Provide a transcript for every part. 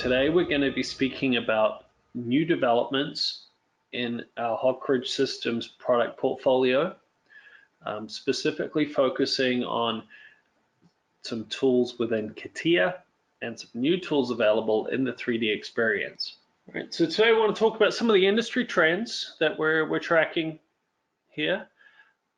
today we're going to be speaking about new developments in our Hog Ridge Systems product portfolio, specifically focusing on some tools within CATIA and some new tools available in the 3DEXPERINCE. All right, so today I want to talk about some of the industry trends that we're tracking here,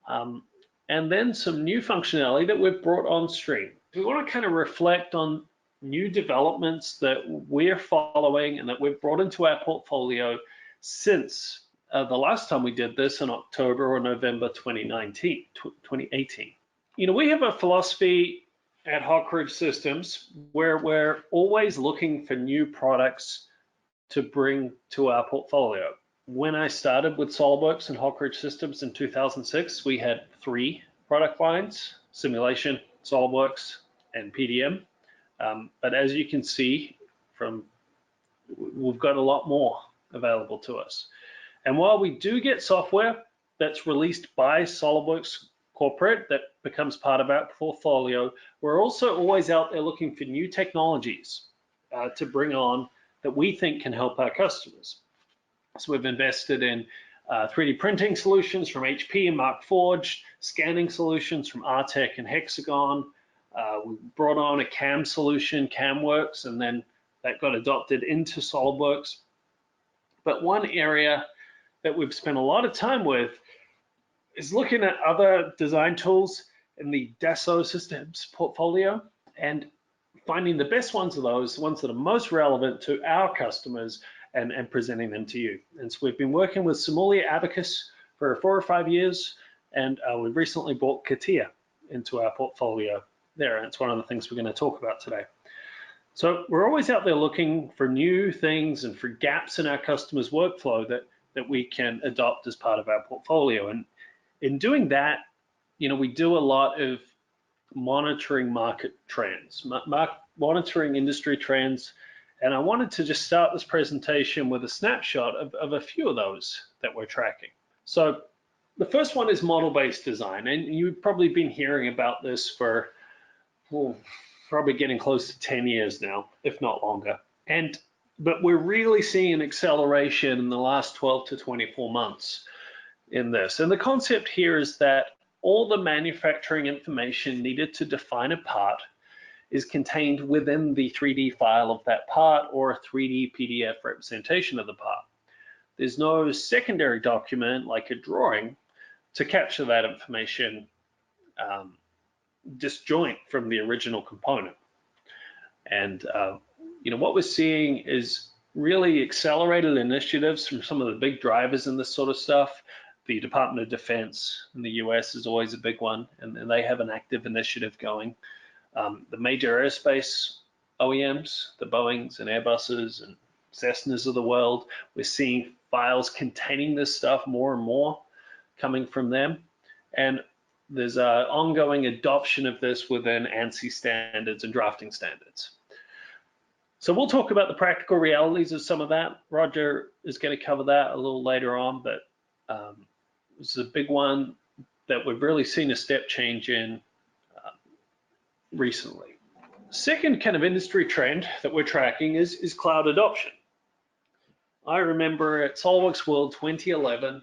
and then some new functionality that we've brought on stream. We want to kind of reflect on new developments that we're following and that we've brought into our portfolio since the last time we did this in October or November 2018. You know, we have a philosophy at Hog Ridge Systems where we're always looking for new products to bring to our portfolio. When I started with SOLIDWORKS and Hog Ridge Systems in 2006, we had 3 product lines: simulation, SOLIDWORKS, and PDM. But as you can see, we've got a lot more available to us. And while we do get software that's released by SOLIDWORKS corporate that becomes part of our portfolio, we're also always out there looking for new technologies to bring on that we think can help our customers. So we've invested in 3D printing solutions from HP and Markforged, scanning solutions from Artec and Hexagon. We brought on a CAM solution, CAMWorks, and then that got adopted into SOLIDWORKS. But one area that we've spent a lot of time with is looking at other design tools in the Dassault Systems portfolio and finding the best ones of those, the ones that are most relevant to our customers, and presenting them to you. And so we've been working with Simulia Abacus for 4 or 5 years, and we've recently brought CATIA into our portfolio there, and it's one of the things we're going to talk about today. So we're always out there looking for new things and for gaps in our customers' workflow that we can adopt as part of our portfolio. And in doing that, you know, we do a lot of monitoring market trends, monitoring industry trends. And I wanted to just start this presentation with a snapshot of a few of those that we're tracking. So the first one is model-based design, and you've probably been hearing about this for probably getting close to 10 years now, if not longer. But we're really seeing an acceleration in the last 12 to 24 months in this. And the concept here is that all the manufacturing information needed to define a part is contained within the 3D file of that part or a 3D PDF representation of the part. There's no secondary document like a drawing to capture that information disjoint from the original component. And you know, what we're seeing is really accelerated initiatives from some of the big drivers in this sort of stuff. The Department of Defense in the US is always a big one, and they have an active initiative going. The major aerospace OEMs, the Boeings and Airbuses and Cessnas of the world, we're seeing files containing this stuff more and more coming from them. And there's an ongoing adoption of this within ANSI standards and drafting standards. So we'll talk about the practical realities of some of that. Roger is going to cover that a little later on, but this is a big one that we've really seen a step change in recently. Second kind of industry trend that we're tracking is cloud adoption. I remember at SOLIDWORKS World 2011,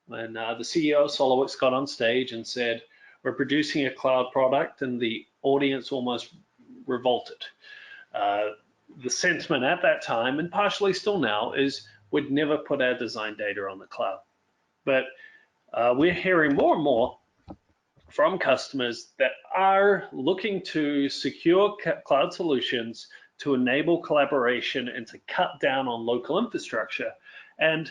when the CEO of SOLIDWORKS got on stage and said, we're producing a cloud product, and the audience almost revolted. The sentiment at that time, and partially still now, is we'd never put our design data on the cloud. But we're hearing more and more from customers that are looking to secure cloud solutions to enable collaboration and to cut down on local infrastructure. And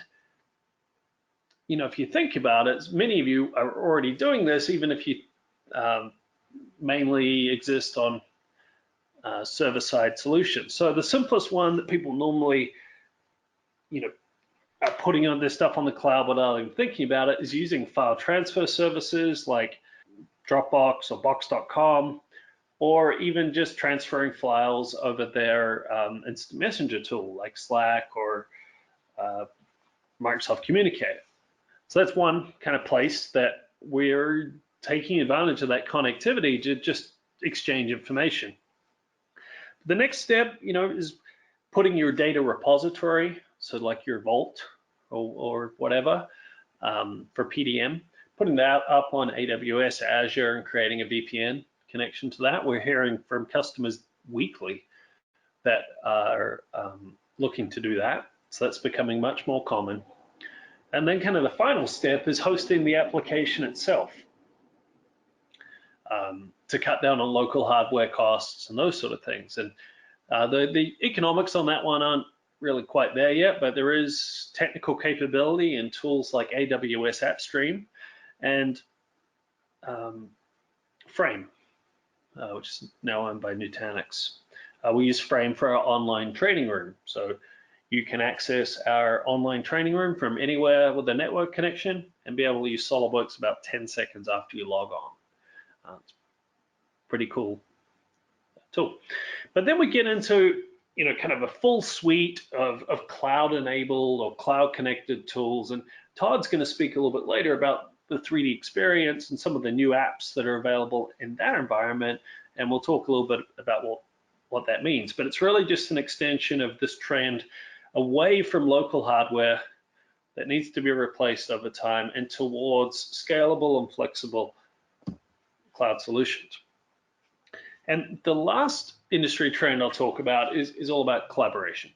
you know, if you think about it, many of you are already doing this, even if you mainly exist on server-side solutions. So the simplest one that people normally, you know, are putting on this stuff on the cloud without even thinking about it is using file transfer services like Dropbox or Box.com, or even just transferring files over their instant messenger tool like Slack or Microsoft Communicator. So that's one kind of place that we're taking advantage of that connectivity to just exchange information. The next step, you know, is putting your data repository, so like your Vault or whatever, for PDM, putting that up on AWS, Azure, and creating a VPN connection to that. We're hearing from customers weekly that are looking to do that. So that's becoming much more common. And then kind of the final step is hosting the application itself to cut down on local hardware costs and those sort of things. And the economics on that one aren't really quite there yet, but there is technical capability in tools like AWS AppStream and Frame, which is now owned by Nutanix. We use Frame for our online training room. So you can access our online training room from anywhere with a network connection and be able to use SOLIDWORKS about 10 seconds after you log on. It's pretty cool tool. But then we get into kind of a full suite of cloud-enabled or cloud-connected tools. And Todd's going to speak a little bit later about the 3DEXPERINCE and some of the new apps that are available in that environment. And we'll talk a little bit about what that means. But it's really just an extension of this trend away from local hardware that needs to be replaced over time and towards scalable and flexible cloud solutions. And the last industry trend I'll talk about is all about collaboration.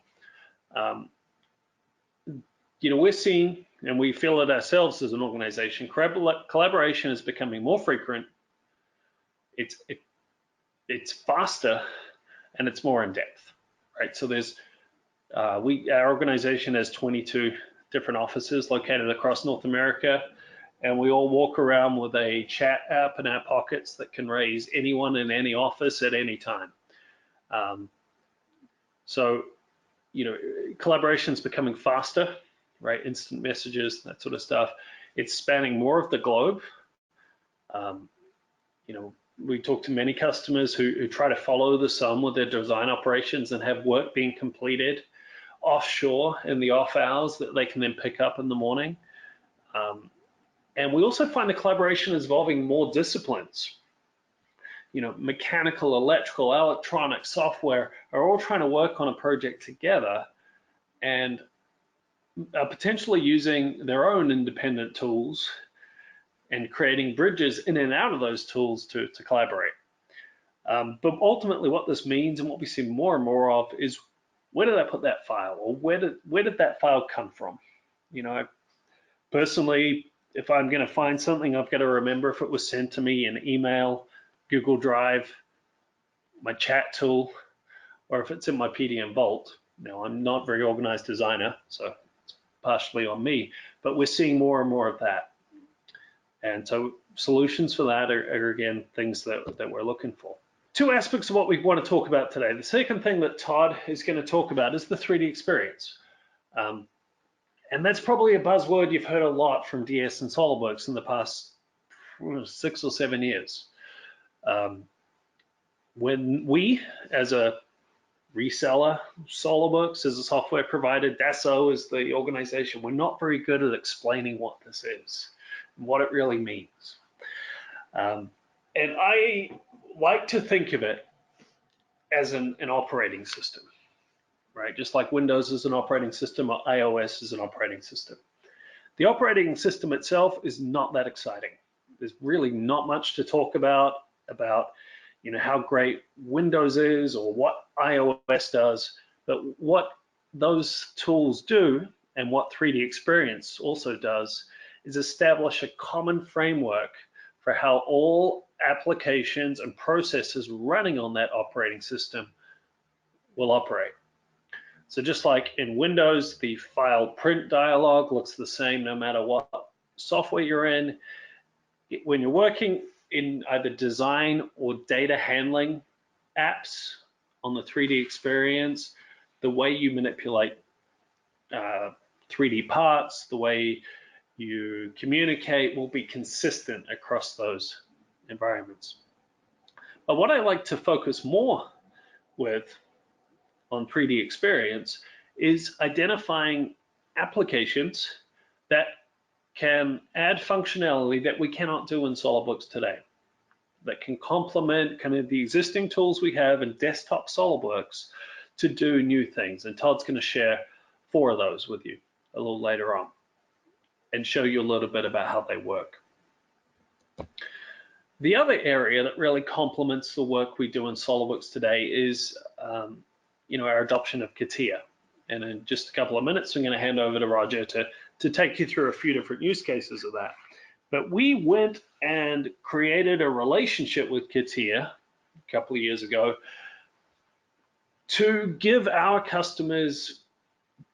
We're seeing, and we feel it ourselves as an organization, collaboration is becoming more frequent, it's faster, and it's more in depth, right? So there's, our organization has 22 different offices located across North America, and we all walk around with a chat app in our pockets that can raise anyone in any office at any time. So, collaboration is becoming faster, right? Instant messages, that sort of stuff. It's spanning more of the globe. We talk to many customers who try to follow the sun with their design operations and have work being completed offshore in the off hours that they can then pick up in the morning. And we also find the collaboration is involving more disciplines. Mechanical, electrical, electronic, software are all trying to work on a project together and are potentially using their own independent tools and creating bridges in and out of those tools to collaborate. But ultimately what this means and what we see more and more of is, where did I put that file, or where did that file come from? Personally, if I'm going to find something, I've got to remember if it was sent to me in email, Google Drive, my chat tool, or if it's in my PDM Vault. Now, I'm not a very organized designer, so it's partially on me, but we're seeing more and more of that. And so solutions for that are again, things that we're looking for. Two aspects of what we want to talk about today. The second thing that Todd is going to talk about is the 3DEXPERINCE. And that's probably a buzzword you've heard a lot from DS and SOLIDWORKS in the past 6 or 7 years. When we, as a reseller, SOLIDWORKS as a software provider, Dassault is the organization, we're not very good at explaining what this is and what it really means. And I like to think of it as an operating system, right? Just like Windows is an operating system or iOS is an operating system. The operating system itself is not that exciting. There's really not much to talk about how great Windows is or what iOS does, but what those tools do and what 3DEXPERINCE also does is establish a common framework for how all applications and processes running on that operating system will operate. So just like in Windows, the file print dialog looks the same no matter what software you're in. When you're working in either design or data handling apps on the 3DEXPERINCE, the way you manipulate 3D parts, the way you communicate will be consistent across those environments. But what I like to focus more with on 3DEXPERINCE is identifying applications that can add functionality that we cannot do in SOLIDWORKS today, that can complement kind of the existing tools we have in desktop SOLIDWORKS to do new things. And Todd's going to share 4 of those with you a little later on and show you a little bit about how they work. The other area that really complements the work we do in SOLIDWORKS today is our adoption of CATIA. And in just a couple of minutes, I'm going to hand over to Roger to take you through a few different use cases of that. But we went and created a relationship with CATIA a couple of years ago to give our customers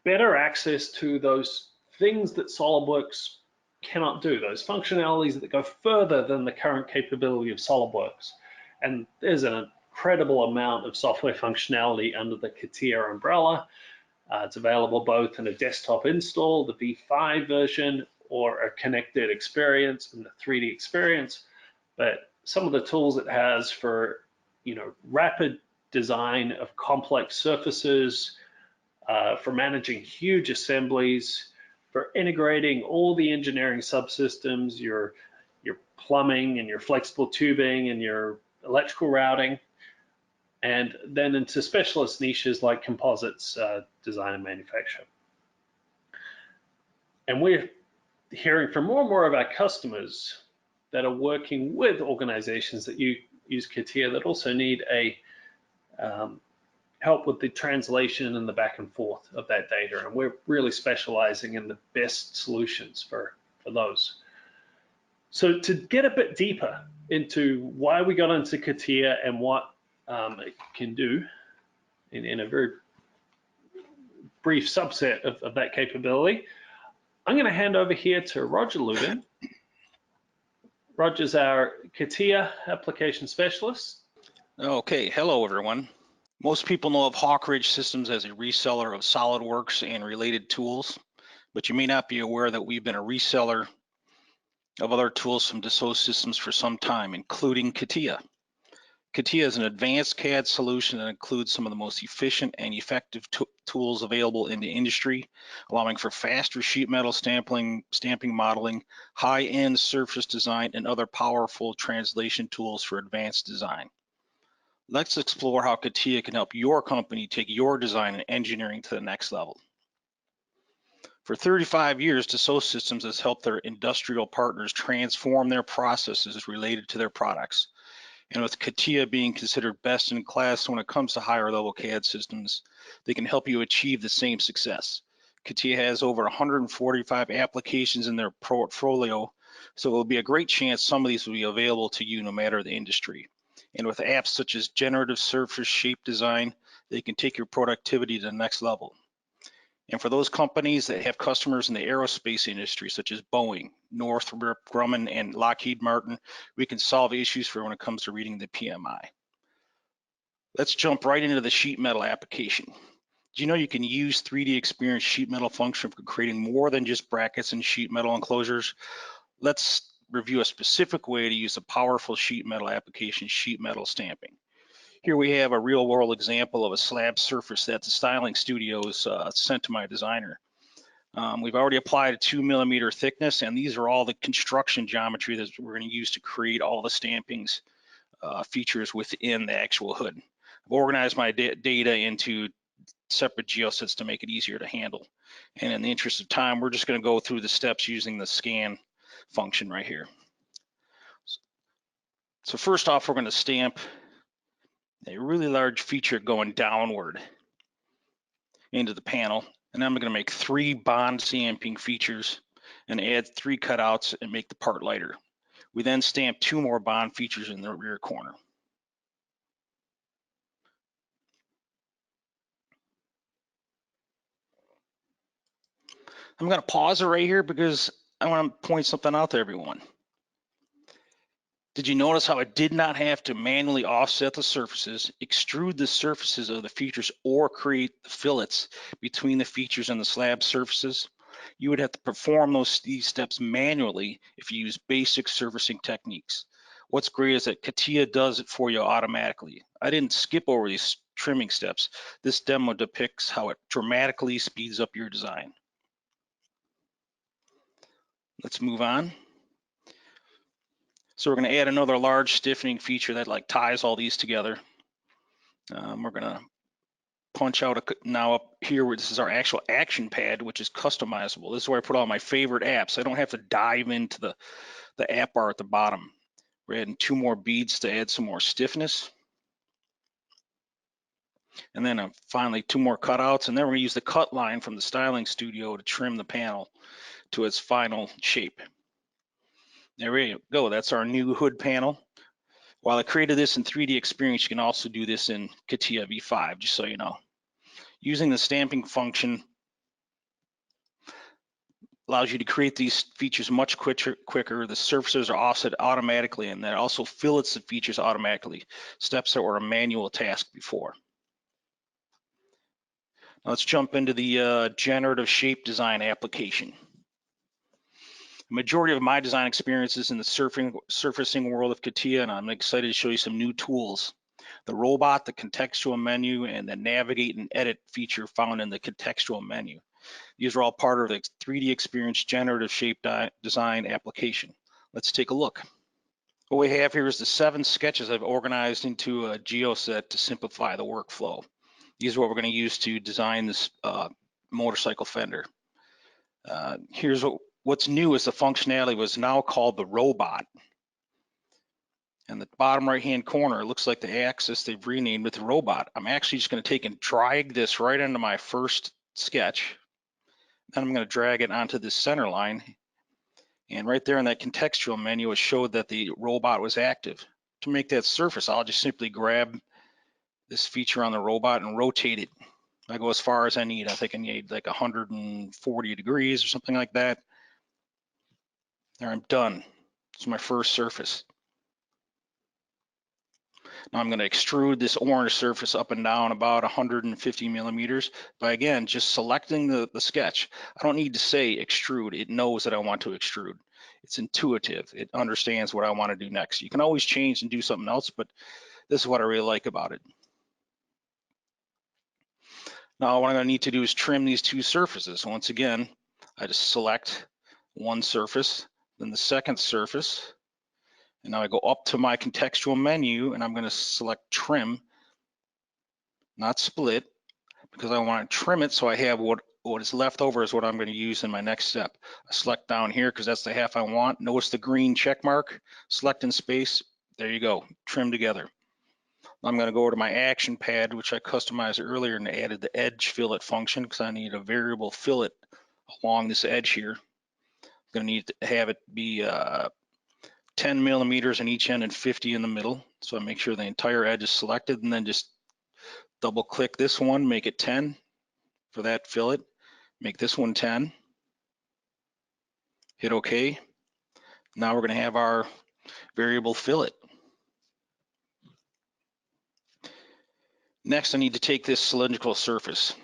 better access to those things that SOLIDWORKS cannot do, those functionalities that go further than the current capability of SOLIDWORKS. And there's an incredible amount of software functionality under the CATIA umbrella. It's available both in a desktop install, the V5 version, or a connected experience in the 3DEXPERINCE. But some of the tools it has for rapid design of complex surfaces, for managing huge assemblies, for integrating all the engineering subsystems, your plumbing and your flexible tubing and your electrical routing, and then into specialist niches like composites design and manufacture. And we're hearing from more and more of our customers that are working with organizations that use CATIA that also need a help with the translation and the back and forth of that data. And we're really specializing in the best solutions for those. So to get a bit deeper into why we got into CATIA and what it can do in a very brief subset of that capability, I'm going to hand over here to Roger Ludin. Roger's our CATIA application specialist. Okay, hello everyone. Most people know of Hawk Ridge Systems as a reseller of SOLIDWORKS and related tools, but you may not be aware that we've been a reseller of other tools from Dassault Systems for some time, including CATIA. CATIA is an advanced CAD solution that includes some of the most efficient and effective tools available in the industry, allowing for faster sheet metal stamping modeling, high-end surface design, and other powerful translation tools for advanced design. Let's explore how CATIA can help your company take your design and engineering to the next level. For 35 years, Dassault Systems has helped their industrial partners transform their processes related to their products. And with CATIA being considered best in class when it comes to higher level CAD systems, they can help you achieve the same success. CATIA has over 145 applications in their portfolio, so it will be a great chance some of these will be available to you no matter the industry. And with apps such as generative surface shape design, they can take your productivity to the next level. And for those companies that have customers in the aerospace industry, such as Boeing, Northrop Grumman, and Lockheed Martin, we can solve issues for when it comes to reading the PMI. Let's jump right into the sheet metal application. Do you know you can use 3DEXPERINCE sheet metal function for creating more than just brackets and sheet metal enclosures? Let's review a specific way to use a powerful sheet metal application, sheet metal stamping. Here we have a real world example of a slab surface that the styling studios sent to my designer. We've already applied a 2mm thickness, and these are all the construction geometry that we're going to use to create all the stampings features within the actual hood. I've organized my data into separate geosets to make it easier to handle. And in the interest of time, we're just going to go through the steps using the scan function right here. So first off, we're going to stamp a really large feature going downward into the panel. And I'm going to make 3 bond stamping features and add 3 cutouts and make the part lighter. We then stamp 2 more bond features in the rear corner. I'm going to pause it right here because I want to point something out to everyone. Did you notice how I did not have to manually offset the surfaces, extrude the surfaces of the features, or create the fillets between the features and the slab surfaces? You would have to perform these steps manually if you use basic surfacing techniques. What's great is that CATIA does it for you automatically. I didn't skip over these trimming steps. This demo depicts how it dramatically speeds up your design. Let's move on. So we're going to add another large stiffening feature that ties all these together. We're going to punch out now up here where this is our actual action pad, which is customizable. This is where I put all my favorite apps. I don't have to dive into the app bar at the bottom. We're adding 2 more beads to add some more stiffness. And then finally 2 more cutouts, and then we're gonna use the cut line from the styling studio to trim the panel to its final shape. There we go, that's our new hood panel. While I created this in 3DEXPERINCE, you can also do this in CATIA V5, just so you know. Using the stamping function allows you to create these features much quicker. The surfaces are offset automatically, and that also fillets the features automatically, steps that were a manual task before. Now let's jump into the generative shape design application. The majority of my design experience is in the surfacing world of CATIA, and I'm excited to show you some new tools. The robot, the contextual menu, and the navigate and edit feature found in the contextual menu. These are all part of the 3DEXPERINCE generative shape design application. Let's take a look. What we have here is the 7 sketches I've organized into a geoset to simplify the workflow. These are what we're going to use to design this motorcycle fender. Here's what's new is the functionality was now called the robot. And the bottom right-hand corner, it looks like the axis they've renamed it the robot. I'm actually just going to take and drag this right into my first sketch. Then I'm going to drag it onto the center line. And right there in that contextual menu, it showed that the robot was active. To make that surface, I'll just simply grab this feature on the robot and rotate it. I go as far as I need. I think I need like 140 degrees or something like that. There, I'm done. It's my first surface. Now I'm going to extrude this orange surface up and down about 150 millimeters by, again, just selecting the sketch. I don't need to say extrude. It knows that I want to extrude. It's intuitive. It understands what I want to do next. You can always change and do something else, but this is what I really like about it. Now what I'm going to need to do is trim these 2 surfaces. Once again, I just select one surface, then the second surface, and now I go up to my contextual menu and I'm going to select trim, not split, because I want to trim it so I have what is left over is what I'm going to use in my next step. I select down here because that's the half I want. Notice the green check mark, select in space, there you go, trim together. I'm going to go over to my action pad, which I customized earlier and added the edge fillet function because I need a variable fillet along this edge here. I'm going to need to have it be 10 millimeters in each end and 50 in the middle. So I make sure the entire edge is selected, and then just double click this one, make it 10 for that fillet. Make this one 10. Hit OK. Now we're going to have our variable fillet. Next, I need to take this cylindrical surface.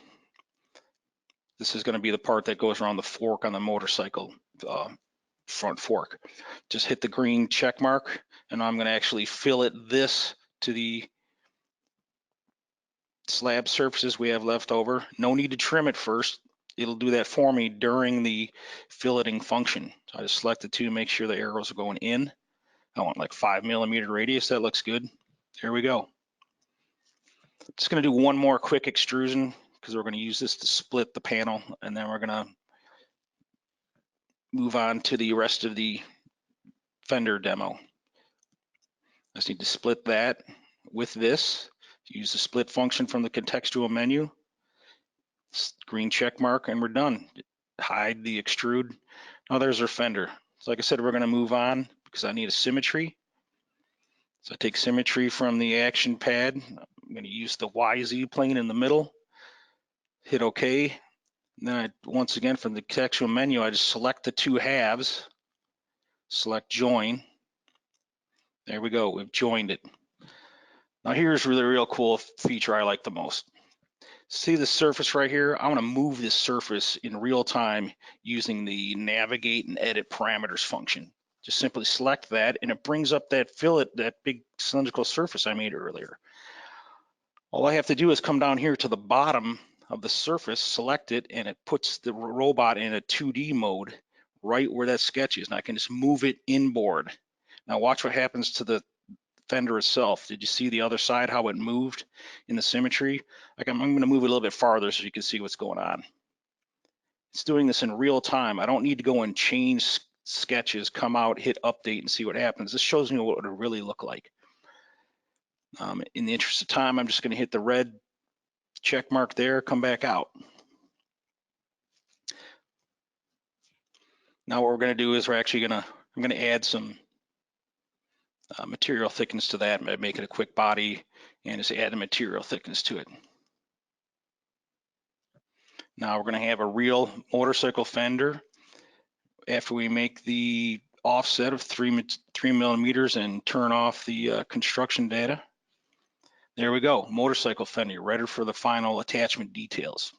This is going to be the part that goes around the fork on the motorcycle, front fork. Just hit the green check mark, and I'm going to actually fillet this to the slab surfaces we have left over. No need to trim it first. It'll do that for me during the filleting function. So I just select the 2 to make sure the arrows are going in. I want like 5 millimeter radius. That looks good. There we go. Just going to do one more quick extrusion because we're going to use this to split the panel, and then we're going to move on to the rest of the fender demo. I just need to split that with this. Use the split function from the contextual menu. Green check mark, and we're done. Hide the extrude. Now there's our fender. So like I said, we're going to move on because I need a symmetry. So I take symmetry from the action pad. I'm going to use the YZ plane in the middle. Hit OK. And then once again from the contextual menu, I just select the 2 halves. Select join. There we go. We've joined it. Now here's really real cool feature I like the most. See the surface right here? I want to move this surface in real time using the navigate and edit parameters function. Just simply select that and it brings up that fillet, that big cylindrical surface I made earlier. All I have to do is come down here to the bottom of the surface, select it, and it puts the robot in a 2D mode right where that sketch is. And I can just move it inboard. Now watch what happens to the fender itself. Did you see the other side, how it moved in the symmetry? Like I'm gonna move it a little bit farther so you can see what's going on. It's doing this in real time. I don't need to go and change sketches, come out, hit update and see what happens. This shows me what it would really look like. In the interest of time, I'm just gonna hit the red check mark there, come back out. Now what we're gonna do is I'm gonna add some material thickness to that, make it a quick body and just add the material thickness to it. Now we're going to have a real motorcycle fender after we make the offset of 3 millimeters and turn off the construction data. There we go, motorcycle fender, ready for the final attachment details.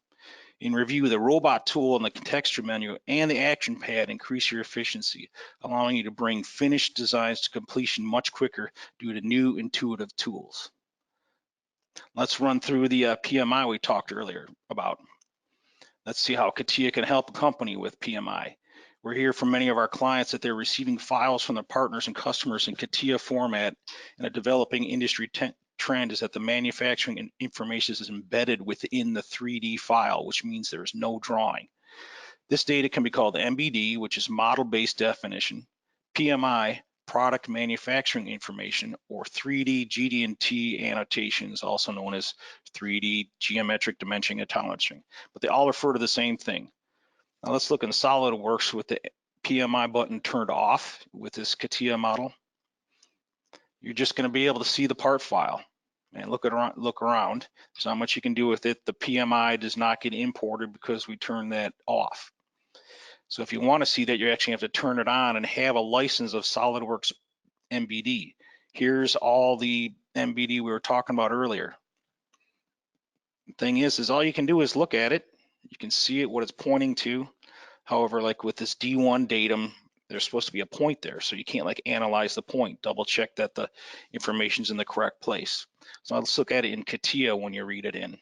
In review, the robot tool and the texture menu and the action pad increase your efficiency, allowing you to bring finished designs to completion much quicker due to new intuitive tools. Let's run through the PMI we talked earlier about. Let's see how CATIA can help a company with PMI. We're hearing from many of our clients that they're receiving files from their partners and customers in CATIA format, and a developing industry trend is that the manufacturing information is embedded within the 3D file, which means there is no drawing. This data can be called MBD, which is model-based definition, PMI, product manufacturing information, or 3D GD&T annotations, also known as 3D geometric dimensioning and tolerancing, but they all refer to the same thing. Now let's look in SolidWorks with the PMI button turned off with this CATIA model. You're just going to be able to see the part file and look around. There's not much you can do with it. The PMI does not get imported because we turn that off. So if you want to see that, you actually have to turn it on and have a license of SolidWorks MBD. Here's all the MBD we were talking about earlier. The thing is all you can do is look at it. You can see it, what it's pointing to. However, like with this D1 datum, there's supposed to be a point there, so you can't like analyze the point, double check that the information's in the correct place. So let's look at it in CATIA when you read it in.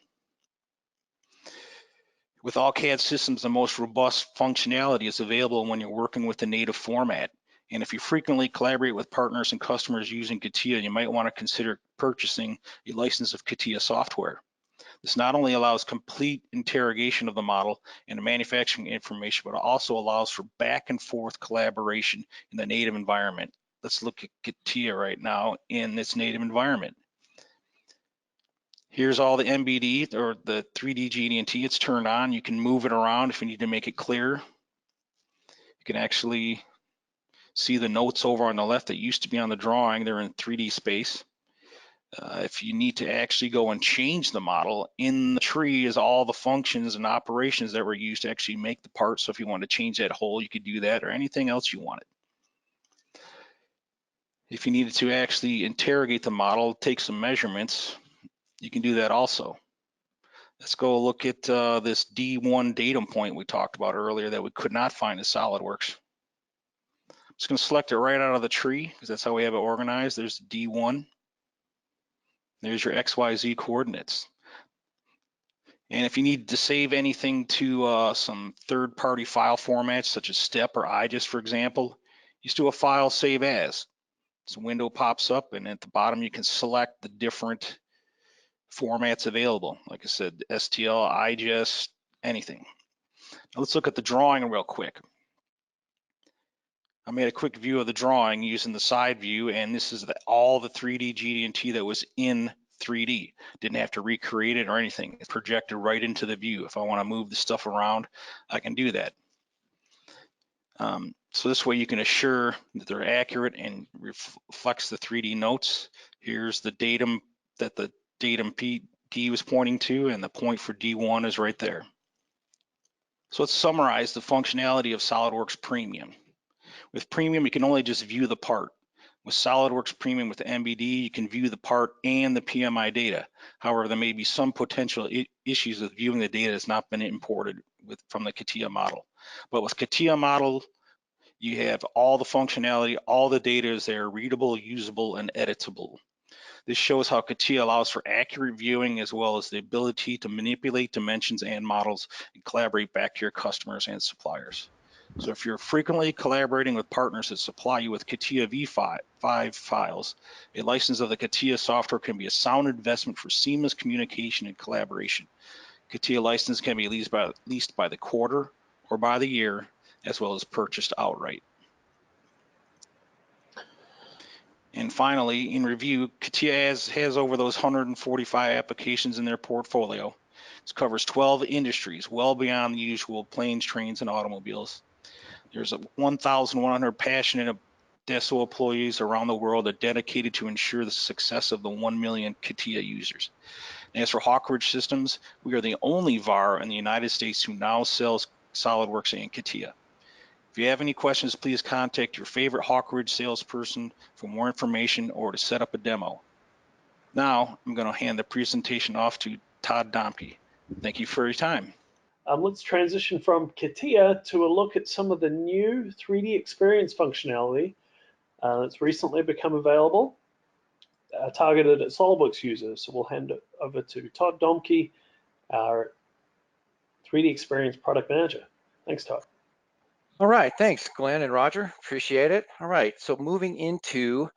With all CAD systems, the most robust functionality is available when you're working with the native format. And if you frequently collaborate with partners and customers using CATIA, you might want to consider purchasing a license of CATIA software. This not only allows complete interrogation of the model and the manufacturing information, but it also allows for back and forth collaboration in the native environment. Let's look at CATIA right now in its native environment. Here's all the MBD or the 3D GD&T. It's turned on. You can move it around if you need to make it clearer. You can actually see the notes over on the left that used to be on the drawing. They're in 3D space. If you need to actually go and change the model, in the tree is all the functions and operations that were used to actually make the part. So if you want to change that hole, you could do that, or anything else you wanted. If you needed to actually interrogate the model, take some measurements, you can do that also. Let's go look at this D1 datum point we talked about earlier that we could not find in SolidWorks. I'm just going to select it right out of the tree because that's how we have it organized. There's D1. There's your XYZ coordinates. And if you need to save anything to some third-party file formats such as STEP or IGES, for example, just do a file save as. So a window pops up, and at the bottom you can select the different formats available. Like I said, STL, IGES, anything. Now let's look at the drawing real quick. I made a quick view of the drawing using the side view, and this is all the 3D GD&T that was in 3D. Didn't have to recreate it or anything. It's projected right into the view. If I want to move the stuff around, I can do that. So this way you can assure that they're accurate and reflects the 3D notes. Here's the datum that the datum PD was pointing to, and the point for D1 is right there. So let's summarize the functionality of SolidWorks Premium. With Premium, you can only just view the part. With SolidWorks Premium with the MBD, you can view the part and the PMI data. However, there may be some potential issues with viewing the data that's not been imported from the CATIA model. But with CATIA model, you have all the functionality, all the data is there, readable, usable, and editable. This shows how CATIA allows for accurate viewing as well as the ability to manipulate dimensions and models and collaborate back to your customers and suppliers. So if you're frequently collaborating with partners that supply you with CATIA V5 files, a license of the CATIA software can be a sound investment for seamless communication and collaboration. CATIA license can be leased by the quarter or by the year, as well as purchased outright. And finally, in review, CATIA has over those 145 applications in their portfolio. It covers 12 industries, well beyond the usual planes, trains, and automobiles. There's 1,100 passionate DESO employees around the world that are dedicated to ensure the success of the 1 million CATIA users. And as for Hawkridge Systems, we are the only VAR in the United States who now sells SolidWorks and CATIA. If you have any questions, please contact your favorite Hawkridge salesperson for more information or to set up a demo. Now, I'm going to hand the presentation off to Todd Domke. Thank you for your time. Let's transition from CATIA to a look at some of the new 3D Experience functionality that's recently become available, targeted at SOLIDWORKS users. So we'll hand it over to Todd Domke, our 3D Experience Product Manager. Thanks, Todd. All right, thanks, Glenn and Roger. Appreciate it. All right, so moving into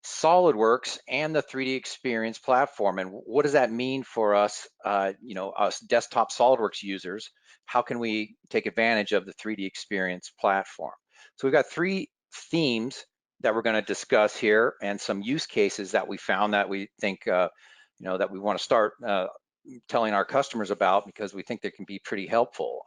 SolidWorks and the 3D Experience platform, and what does that mean for us, us desktop SolidWorks users? How can we take advantage of the 3D Experience platform? So we've got 3 themes that we're going to discuss here, and some use cases that we found that we think, that we want to start telling our customers about, because we think they can be pretty helpful.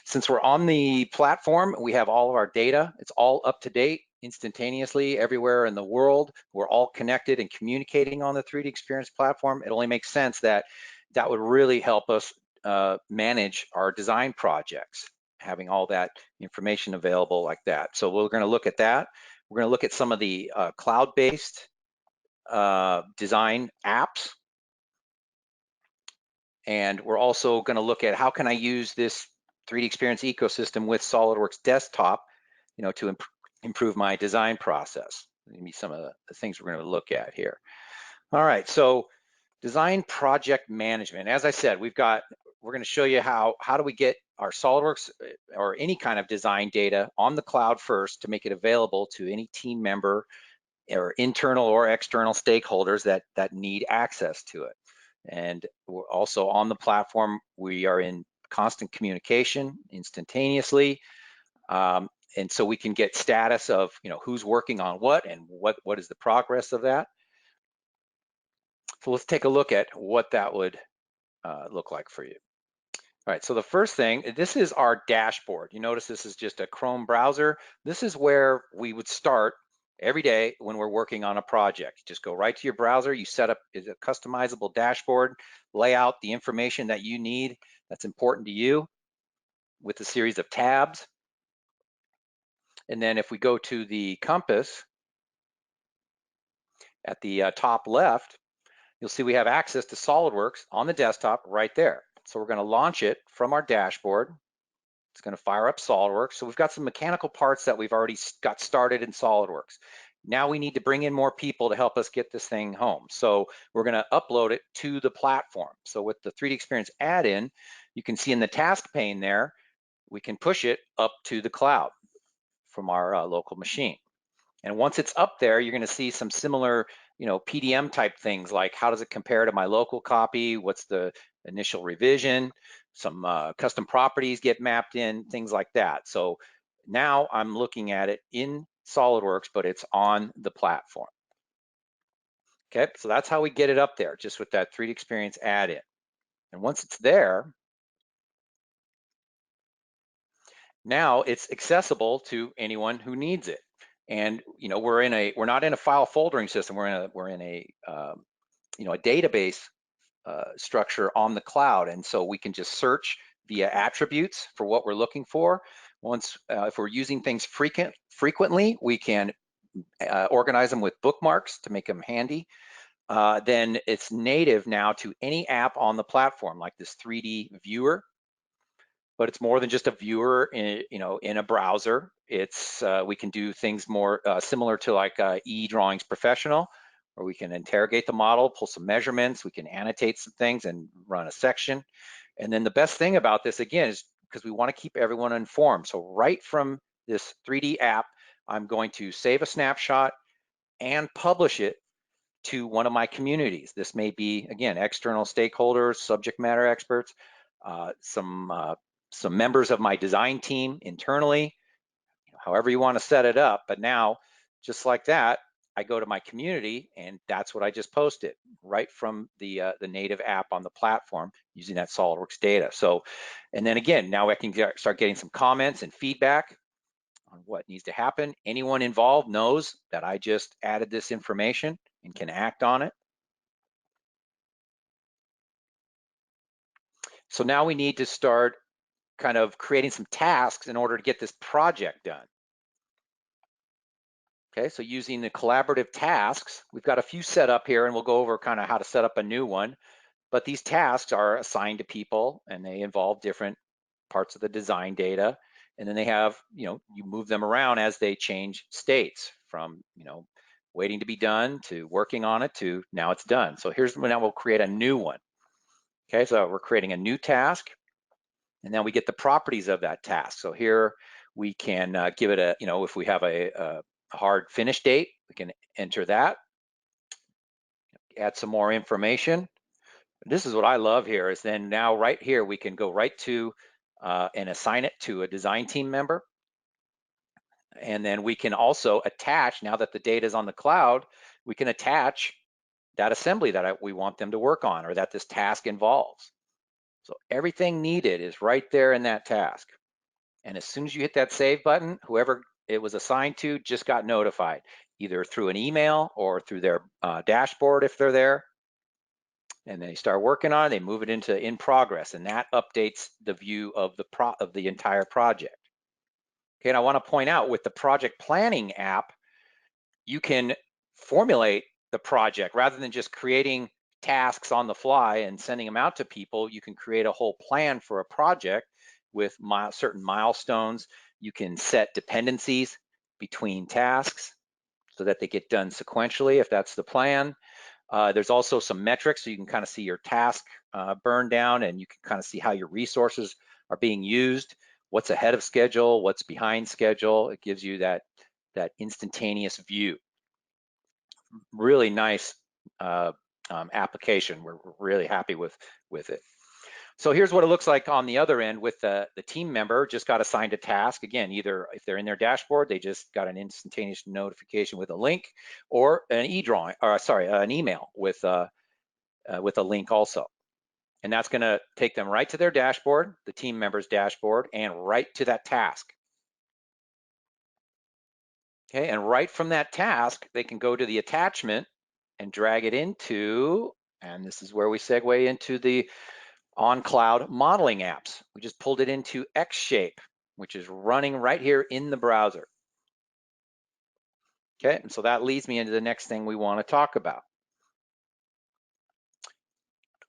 Since we're on the platform, we have all of our data. It's all up to date, instantaneously, everywhere in the world. We're all connected and communicating on the 3D Experience platform. It only makes sense that that would really help us manage our design projects, having all that information available like that. So we're going to look at that. We're going to look at some of the cloud-based design apps. And we're also going to look at how can I use this 3D Experience ecosystem with SolidWorks Desktop, to improve my design process. Maybe some of the things we're going to look at here. All right, so design project management. As I said, we're going to show you how do we get our SolidWorks or any kind of design data on the cloud first to make it available to any team member or internal or external stakeholders that need access to it. And we're also on the platform, we are in constant communication instantaneously. And so we can get status of, who's working on what and what is the progress of that. So let's take a look at what that would look like for you. All right, so the first thing, this is our dashboard. You notice this is just a Chrome browser. This is where we would start every day when we're working on a project. You just go right to your browser, you set up a customizable dashboard, lay out the information that you need that's important to you with a series of tabs. And then if we go to the compass at the top left, you'll see we have access to SolidWorks on the desktop right there. So we're going to launch it from our dashboard. It's going to fire up SolidWorks. So we've got some mechanical parts that we've already got started in SolidWorks. Now we need to bring in more people to help us get this thing home. So we're going to upload it to the platform. So with the 3D Experience add-in, you can see in the task pane there, we can push it up to the cloud from our local machine. And once it's up there, you're going to see some similar, PDM type things like how does it compare to my local copy? What's the initial revision? Some custom properties get mapped in, things like that. So now I'm looking at it in SolidWorks, but it's on the platform. Okay, so that's how we get it up there, just with that 3D Experience add-in. And once it's there, now it's accessible to anyone who needs it. And we're not in a file foldering system. We're in a database structure on the cloud, and so we can just search via attributes for what we're looking for. Once, if we're using things frequently, we can organize them with bookmarks to make them handy. Then it's native now to any app on the platform, like this 3D viewer. But it's more than just a viewer in a browser. It's we can do things more similar to like eDrawings Professional, where we can interrogate the model, pull some measurements, we can annotate some things and run a section. And then the best thing about this, again, is because we want to keep everyone informed. So right from this 3D app, I'm going to save a snapshot and publish it to one of my communities. This may be, again, external stakeholders, subject matter experts, some members of my design team internally, however you want to set it up. But now, just like that, I go to my community, and that's what I just posted right from the native app on the platform using that SOLIDWORKS data. So, and then again, now I can start getting some comments and feedback on what needs to happen. Anyone involved knows that I just added this information and can act on it. So now we need to start kind of creating some tasks in order to get this project done. Okay, so using the collaborative tasks, we've got a few set up here, and we'll go over kind of how to set up a new one. But these tasks are assigned to people, and they involve different parts of the design data. And then they have, you move them around as they change states from, waiting to be done to working on it to now it's done. So now we'll create a new one. Okay, so we're creating a new task, and then we get the properties of that task. So here we can give it a, if we have a hard finish date, we can enter that, add some more information. This is what I love here is then now right here, we can go right to and assign it to a design team member. And then we can also attach, now that the data is on the cloud, we can attach that assembly that we want them to work on or that this task involves. So everything needed is right there in that task. And as soon as you hit that save button, whoever it was assigned to just got notified, either through an email or through their dashboard if they're there. And they start working on it, they move it into in progress, and that updates the view of the entire project. Okay, and I want to point out with the project planning app, you can formulate the project rather than just creating tasks on the fly and sending them out to people. You can create a whole plan for a project with certain milestones. You can set dependencies between tasks so that they get done sequentially if that's the plan. There's also some metrics, so you can kind of see your task burn down, and you can kind of see how your resources are being used, what's ahead of schedule, what's behind schedule. It gives you that instantaneous view. Really nice application. We're really happy with it. So here's what it looks like on the other end with the team member just got assigned a task. Again, either if they're in their dashboard, they just got an instantaneous notification with a link, or an an email with a link also. And that's going to take them right to their dashboard, the team member's dashboard, and right to that task. Okay, and right from that task, they can go to the attachment and drag it into, and this is where we segue into the on-cloud modeling apps. We just pulled it into XSHAPE, which is running right here in the browser. Okay, and so that leads me into the next thing we want to talk about,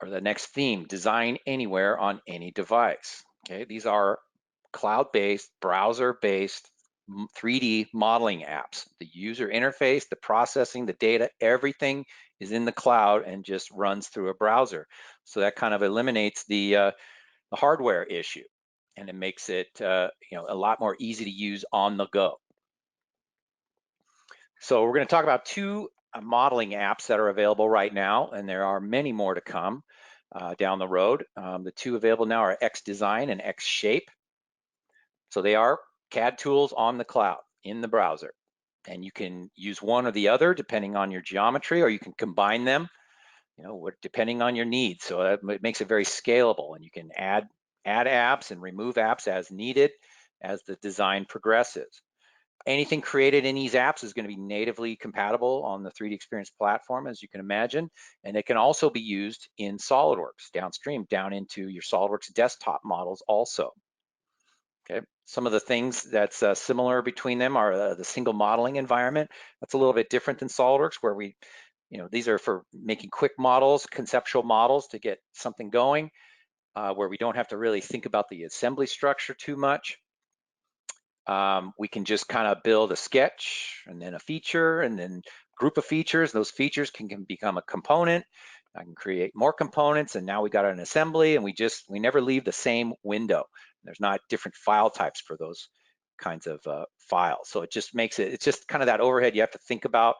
or the next theme, design anywhere on any device. Okay, these are cloud-based, browser-based 3D modeling apps. The user interface, the processing, the data, everything is in the cloud and just runs through a browser. So that kind of eliminates the hardware issue, and it makes it a lot more easy to use on the go. So we're going to talk about two modeling apps that are available right now, and there are many more to come down the road. The two available now are XDesign and XSHAPE. So they are CAD tools on the cloud in the browser, and you can use one or the other depending on your geometry, or you can combine them, depending on your needs. So it makes it very scalable, and you can add apps and remove apps as needed as the design progresses. Anything created in these apps is going to be natively compatible on the 3DEXPERINCE platform, as you can imagine, and it can also be used in SOLIDWORKS downstream, down into your SOLIDWORKS desktop models also. Okay, some of the things that's similar between them are the single modeling environment. That's a little bit different than SOLIDWORKS, where these are for making quick models, conceptual models to get something going, where we don't have to really think about the assembly structure too much. We can just kind of build a sketch and then a feature and then group of features. Those features can become a component. I can create more components, and now we got an assembly, and we never leave the same window. There's not different file types for those kinds of files. So it just makes it, it's just kind of that overhead you have to think about.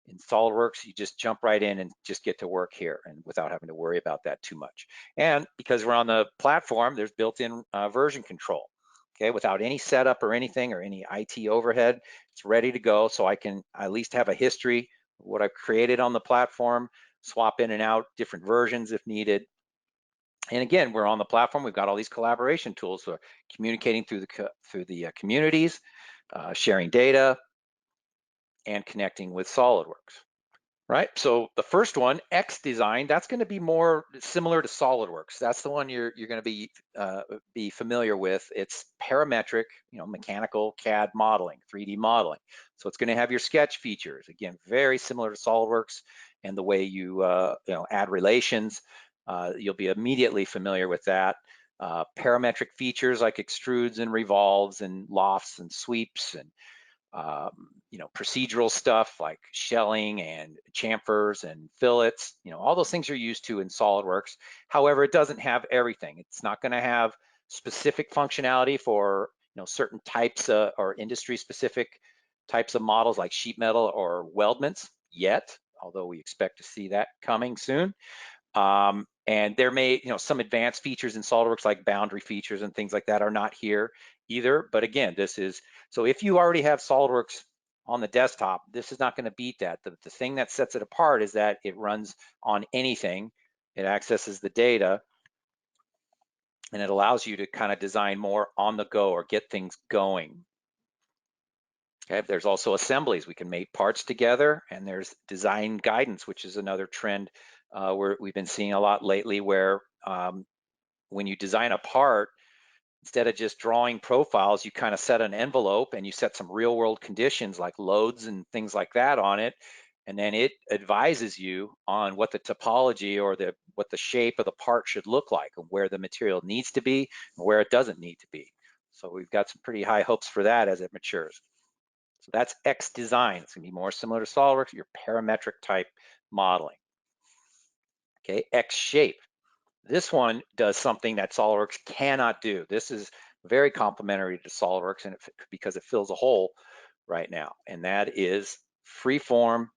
In SOLIDWORKS, you just jump right in and just get to work here, and without having to worry about that too much. And because we're on the platform, there's built-in version control. Okay, without any setup or anything or any IT overhead, it's ready to go. So I can at least have a history of what I've created on the platform, swap in and out different versions if needed. And again, we're on the platform. We've got all these collaboration tools for communicating through the communities, sharing data, and connecting with SOLIDWORKS. Right, so the first one, XDesign, that's going to be more similar to SOLIDWORKS. That's the one you're going to be familiar with. It's parametric, mechanical CAD modeling, 3D modeling. So it's going to have your sketch features. Again, very similar to SOLIDWORKS, and the way you add relations. You'll be immediately familiar with that. Parametric features like extrudes and revolves and lofts and sweeps and procedural stuff like shelling and chamfers and fillets, all those things you're used to in SOLIDWORKS. However, it doesn't have everything. It's not going to have specific functionality for certain types or industry specific types of models like sheet metal or weldments yet, although we expect to see that coming soon. And there may, some advanced features in SOLIDWORKS like boundary features and things like that are not here either. But again, this is, so if you already have SOLIDWORKS on the desktop, this is not going to beat that. The thing that sets it apart is that it runs on anything. It accesses the data, and it allows you to kind of design more on the go or get things going. Okay, there's also assemblies. We can make parts together, and there's design guidance, which is another trend we've been seeing a lot lately, where when you design a part, instead of just drawing profiles, you kind of set an envelope and you set some real world conditions like loads and things like that on it. And then it advises you on what the topology or what the shape of the part should look like, and where the material needs to be and where it doesn't need to be. So we've got some pretty high hopes for that as it matures. So that's XDesign. It's gonna be more similar to SOLIDWORKS, your parametric type modeling. Okay, XSHAPE. This one does something that SOLIDWORKS cannot do. This is very complementary to SOLIDWORKS, and because it fills a hole right now, and that is freeform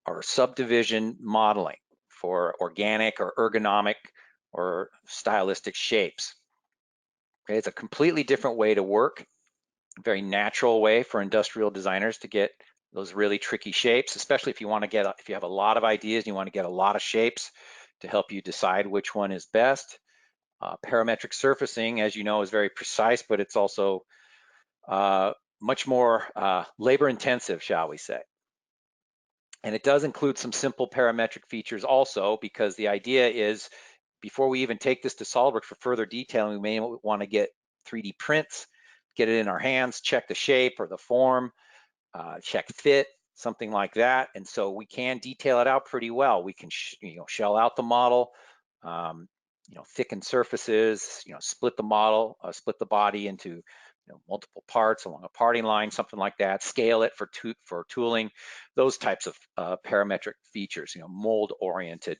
or subdivision modeling for organic or ergonomic or stylistic shapes. Okay, it's a completely different way to work, a very natural way for industrial designers to get those really tricky shapes, especially if you want to get, if you have a lot of ideas, and you want to get a lot of shapes to help you decide which one is best. Parametric surfacing, as you know, is very precise, but it's also much more labor intensive, shall we say. And it does include some simple parametric features also, because the idea is before we even take this to SOLIDWORKS for further detailing, we may want to get 3D prints, get it in our hands, check the shape or the form, check fit, something like that. And so we can detail it out pretty well. We can shell out the model, thicken surfaces, split the model, split the body into multiple parts along a parting line, something like that, scale it for tooling, those types of parametric features, mold oriented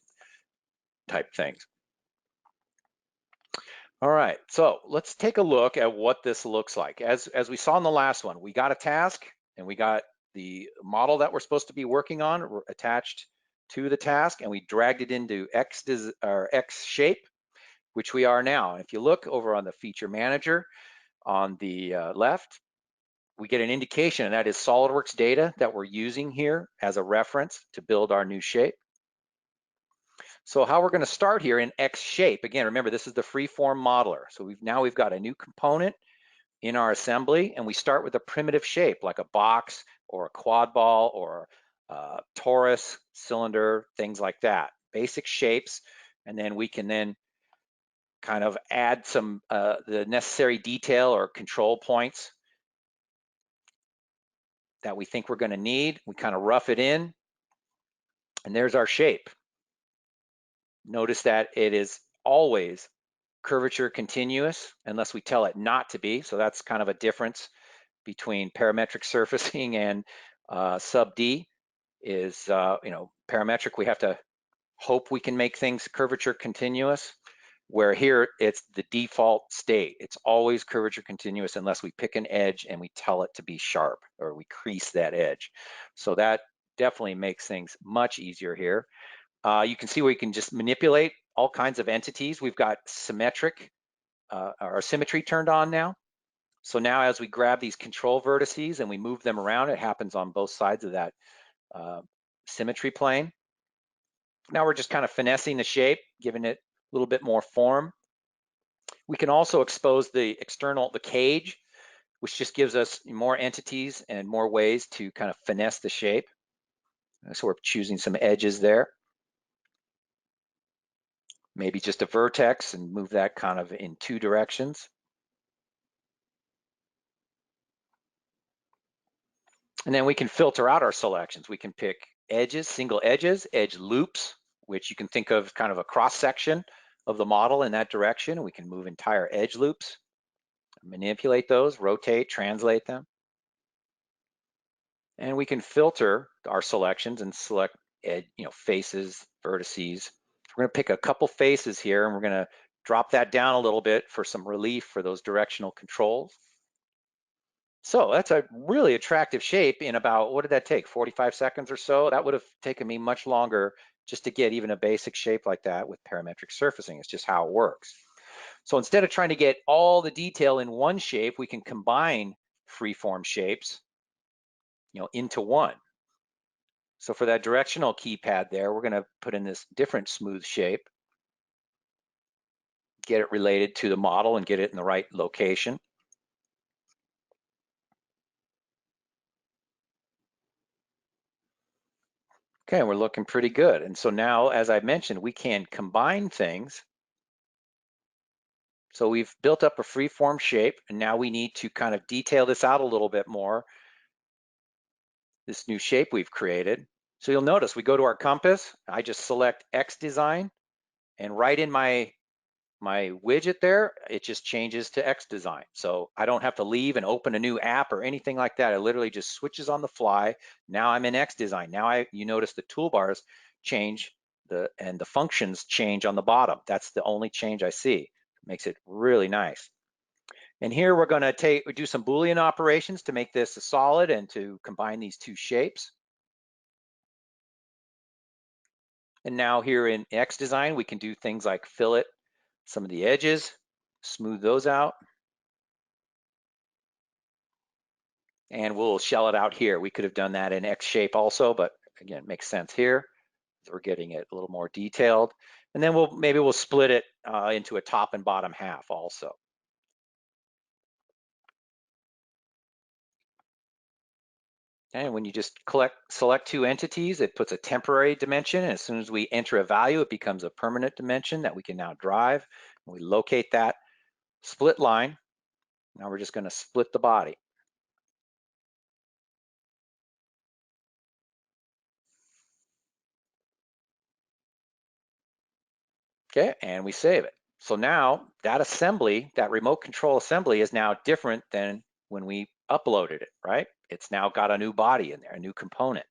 type things. All right, so let's take a look at what this looks like. As we saw in the last one, we got a task and we got the model that we're supposed to be working on attached to the task, and we dragged it into XSHAPE, which we are now. And if you look over on the feature manager on the left, we get an indication, and that is SOLIDWORKS data that we're using here as a reference to build our new shape. So how we're going to start here in XSHAPE, again, remember this is the freeform modeler. So we've got a new component in our assembly, and we start with a primitive shape like a box or a quad ball or a torus, cylinder, things like that, basic shapes. And then we can kind of add some the necessary detail or control points that we think we're going to need. We kind of rough it in, and there's our shape. Notice that it is always curvature continuous unless we tell it not to be. So that's kind of a difference between parametric surfacing and sub D. Parametric, we have to hope we can make things curvature continuous. where here it's the default state. It's always curvature continuous unless we pick an edge and we tell it to be sharp, or we crease that edge. So that definitely makes things much easier here. You can see where you can just manipulate all kinds of entities. We've got symmetric, our symmetry turned on now. So now as we grab these control vertices and we move them around, it happens on both sides of that symmetry plane. Now we're just kind of finessing the shape, giving it a little bit more form. We can also expose the cage, which just gives us more entities and more ways to kind of finesse the shape. So we're choosing some edges there. Maybe just a vertex and move that kind of in two directions. And then we can filter out our selections. We can pick edges, single edges, edge loops, which you can think of kind of a cross section of the model in that direction. We can move entire edge loops, manipulate those, rotate, translate them. And we can filter our selections and select faces, vertices. We're going to pick a couple faces here, and we're going to drop that down a little bit for some relief for those directional controls. So that's a really attractive shape in about, what did that take, 45 seconds or so? That would have taken me much longer just to get even a basic shape like that with parametric surfacing. It's just how it works. So instead of trying to get all the detail in one shape, we can combine freeform shapes into one. So for that directional keypad there, we're going to put in this different smooth shape, get it related to the model and get it in the right location. Okay, we're looking pretty good. And so now, as I mentioned, we can combine things. So we've built up a freeform shape, and now we need to kind of detail this out a little bit more, this new shape we've created. So you'll notice we go to our compass, I just select X design, and right in my widget there, it just changes to X design. So I don't have to leave and open a new app or anything like that. It literally just switches on the fly. Now I'm in X design. Now you notice the toolbars change and the functions change on the bottom. That's the only change I see. It makes it really nice. And here we're going to do some Boolean operations to make this a solid and to combine these two shapes. And now here in X design, we can do things like fillet some of the edges, smooth those out. And we'll shell it out here. We could have done that in XSHAPE also, but again, it makes sense here. We're getting it a little more detailed. And then maybe we'll split it into a top and bottom half also. And when you just select two entities, it puts a temporary dimension. And as soon as we enter a value, it becomes a permanent dimension that we can now drive. And we locate that split line. Now we're just going to split the body. Okay, and we save it. So now that assembly, that remote control assembly, is now different than when we uploaded it, right? It's now got a new body in there, a new component.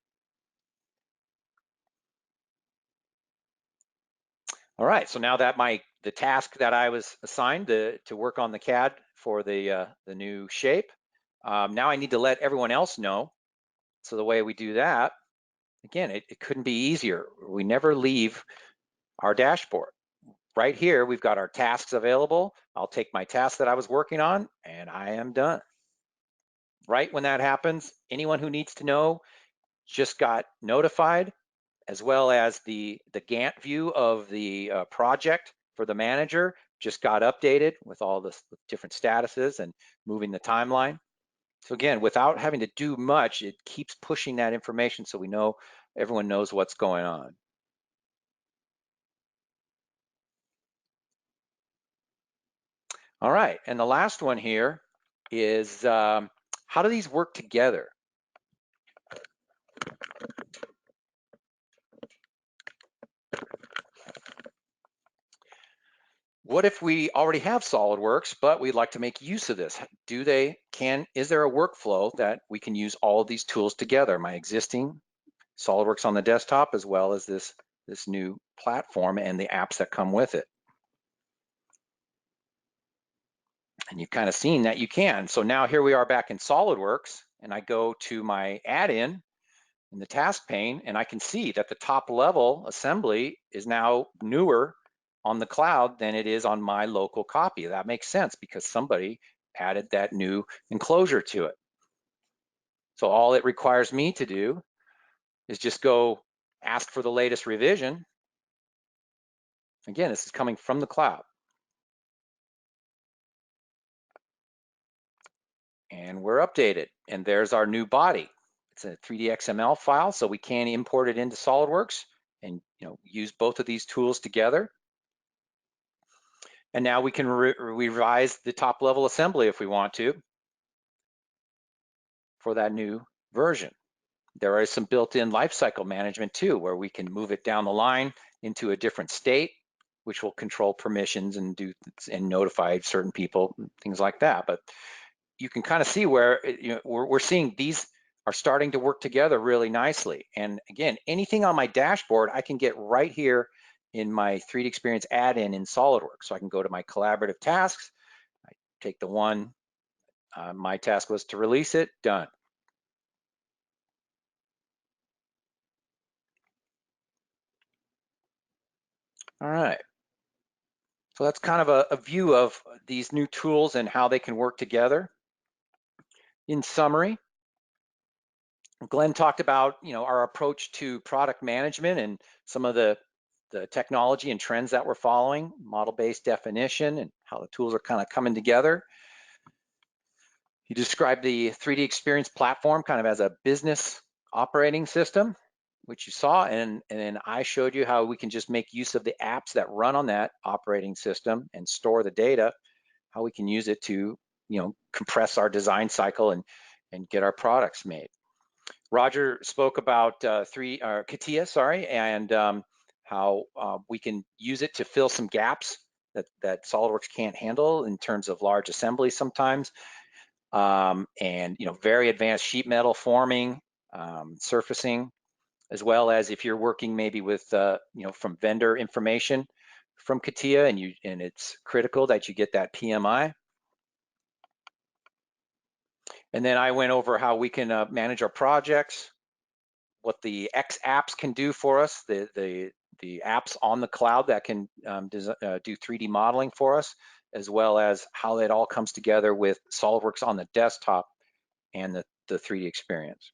All right, so now that the task that I was assigned to work on the CAD for the new shape, now I need to let everyone else know. So the way we do that, again, it couldn't be easier. We never leave our dashboard. Right here, we've got our tasks available. I'll take my task that I was working on, and I am done. Right when that happens, anyone who needs to know just got notified, as well as the Gantt view of the project for the manager just got updated with all the different statuses and moving the timeline. So again, without having to do much, it keeps pushing that information so we know everyone knows what's going on. All right, and the last one here is how do these work together? What if we already have SOLIDWORKS, but we'd like to make use of this? Is there a workflow that we can use all of these tools together? My existing SOLIDWORKS on the desktop, as well as this new platform and the apps that come with it. And you've kind of seen that you can. So now here we are back in SolidWorks, and I go to my add-in in the task pane, and I can see that the top level assembly is now newer on the cloud than it is on my local copy. That makes sense because somebody added that new enclosure to it. So all it requires me to do is just go ask for the latest revision. Again, this is coming from the cloud. And we're updated, and there's our new body. It's a 3D XML file, so we can import it into SolidWorks and use both of these tools together. And now we can revise the top level assembly if we want to for that new version. There is some built-in lifecycle management too, where we can move it down the line into a different state, which will control permissions and notify certain people, things like that. But you can kind of see where we're seeing these are starting to work together really nicely. And again, anything on my dashboard, I can get right here in my 3DEXPERINCE add-in in SolidWorks. So I can go to my collaborative tasks, I take the one, my task was to release it, done. All right. So that's kind of a view of these new tools and how they can work together. In summary, Glenn talked about our approach to product management and some of the technology and trends that we're following, model-based definition, and how the tools are kind of coming together. He described the 3DEXPERINCE platform kind of as a business operating system, which you saw, and then I showed you how we can just make use of the apps that run on that operating system and store the data, how we can use it to compress our design cycle and get our products made. Roger spoke about CATIA, and how we can use it to fill some gaps that SolidWorks can't handle in terms of large assemblies sometimes, and very advanced sheet metal forming, surfacing, as well as if you're working maybe with from vendor information from CATIA, and it's critical that you get that PMI. And then I went over how we can manage our projects, what the XSHAPE can do for us, the apps on the cloud that can do 3D modeling for us, as well as how it all comes together with SolidWorks on the desktop and the 3DEXPERINCE.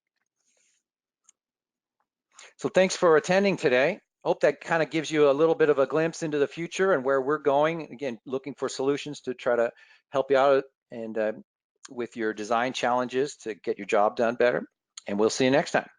So thanks for attending today. Hope that kind of gives you a little bit of a glimpse into the future and where we're going. Again, looking for solutions to try to help you out and with your design challenges to get your job done better. And we'll see you next time.